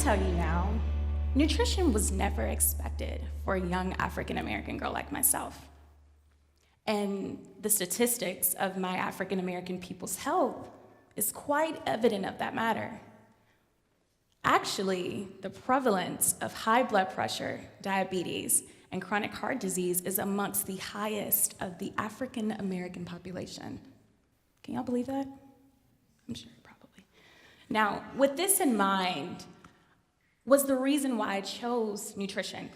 tell you now, nutrition was never expected for a young African American girl like myself. And the statistics of my African American people's health is quite evident of that matter. Actually, the prevalence of high blood pressure, diabetes, and chronic heart disease is amongst the highest of the African American population. Can y'all believe that? I'm sure, probably. Now, with this in mind, was the reason why I chose nutrition.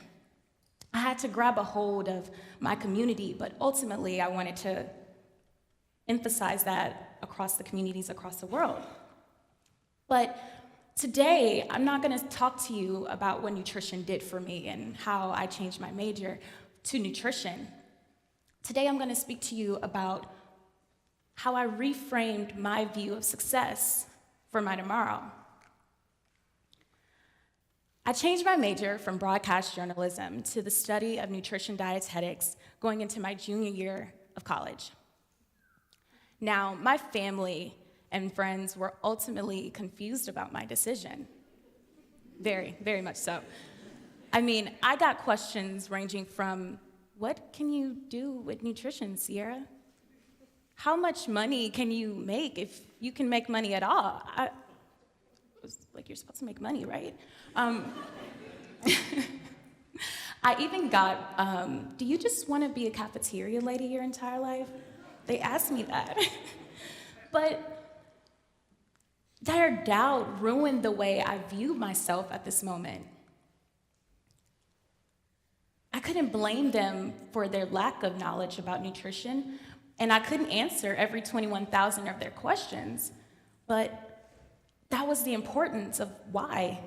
I had to grab a hold of my community, but ultimately I wanted to emphasize that across the communities across the world. But today, I'm not gonna talk to you about what nutrition did for me and how I changed my major to nutrition. Today, I'm gonna speak to you about how I reframed my view of success for my tomorrow. I changed my major from broadcast journalism to the study of nutrition dietetics going into my junior year of college. Now, my family and friends were ultimately confused about my decision. Very, very much so. I mean, I got questions ranging from, what can you do with nutrition, Sierra? How much money can you make if you can make money at all? I was like, you're supposed to make money, right? I even got, do you just want to be a cafeteria lady your entire life? They asked me that. But their doubt ruined the way I viewed myself at this moment. I couldn't blame them for their lack of knowledge about nutrition, and I couldn't answer every 21,000 of their questions, but that was the importance of why.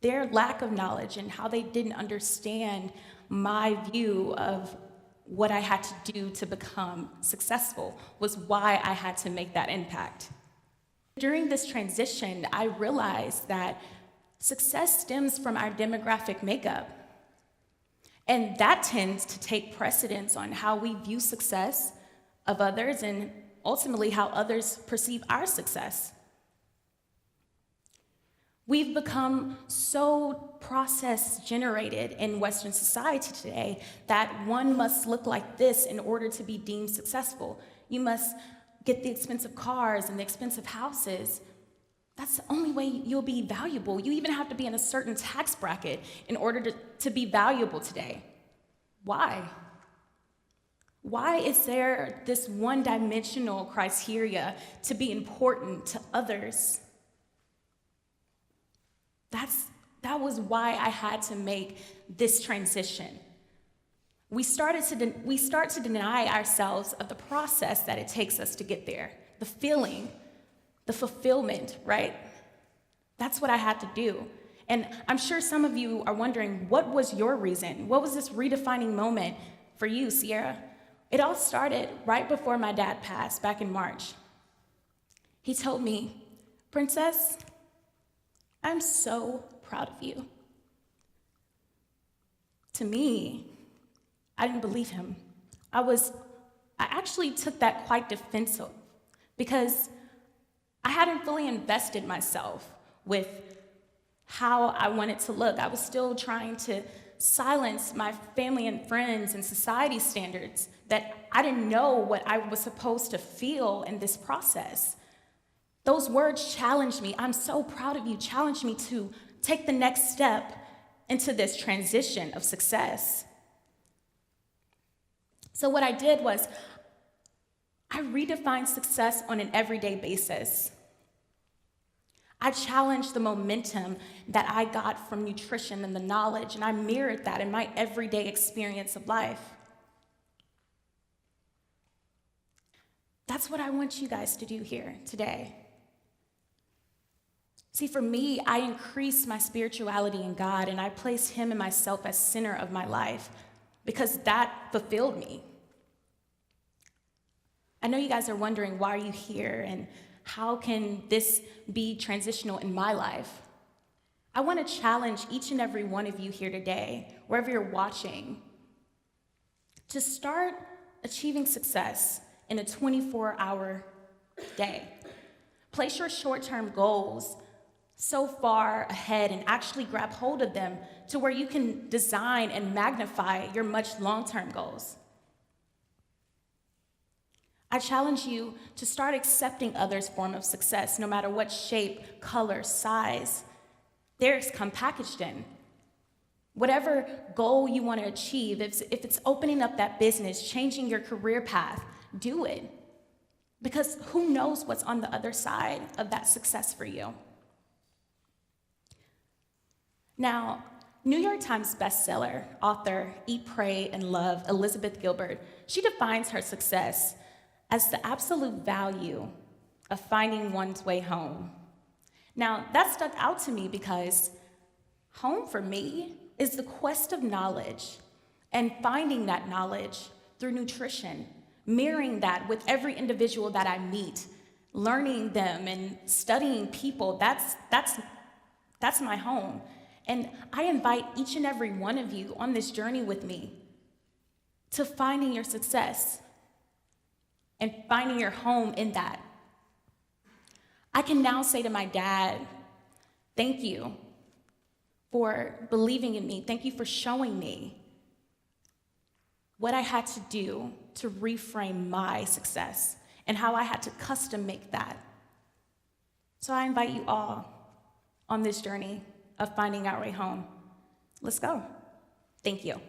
Their lack of knowledge and how they didn't understand my view of what I had to do to become successful was why I had to make that impact. During this transition, I realized that success stems from our demographic makeup. And that tends to take precedence on how we view success of others and ultimately how others perceive our success. We've become so process-generated in Western society today that one must look like this in order to be deemed successful. You must get the expensive cars and the expensive houses. That's the only way you'll be valuable. You even have to be in a certain tax bracket in order to be valuable today. Why? Why is there this one-dimensional criteria to be important to others? That was why I had to make this transition. We start to deny ourselves of the process that it takes us to get there, the feeling, the fulfillment, right? That's what I had to do. And I'm sure some of you are wondering, what was your reason? What was this redefining moment for you, Sierra? It all started right before my dad passed back in March. He told me, "Princess, I'm so proud of you." To me, I didn't believe him. I actually took that quite defensive because I hadn't fully invested myself with how I wanted to look. I was still trying to silence my family and friends and society standards that I didn't know what I was supposed to feel in this process. Those words challenged me. "I'm so proud of you," challenged me to take the next step into this transition of success. So what I did was I redefined success on an everyday basis. I challenged the momentum that I got from nutrition and the knowledge, and I mirrored that in my everyday experience of life. That's what I want you guys to do here today. See, for me, I increased my spirituality in God, and I placed Him and myself as center of my life because that fulfilled me. I know you guys are wondering, why are you here, and how can this be transitional in my life? I want to challenge each and every one of you here today, wherever you're watching, to start achieving success in a 24-hour day. Place your short-term goals so far ahead and actually grab hold of them to where you can design and magnify your much long-term goals. I challenge you to start accepting others' form of success, no matter what shape, color, size theirs come packaged in. Whatever goal you want to achieve, if it's opening up that business, changing your career path, do it. Because who knows what's on the other side of that success for you? Now, New York Times bestseller, author, Eat, Pray, and Love, Elizabeth Gilbert, she defines her success as the absolute value of finding one's way home. Now, that stuck out to me because home for me is the quest of knowledge and finding that knowledge through nutrition, mirroring that with every individual that I meet, learning them and studying people. That's my home. And I invite each and every one of you on this journey with me to finding your success and finding your home in that. I can now say to my dad, thank you for believing in me. Thank you for showing me what I had to do to reframe my success and how I had to custom make that. So I invite you all on this journey of finding our way home. Let's go. Thank you.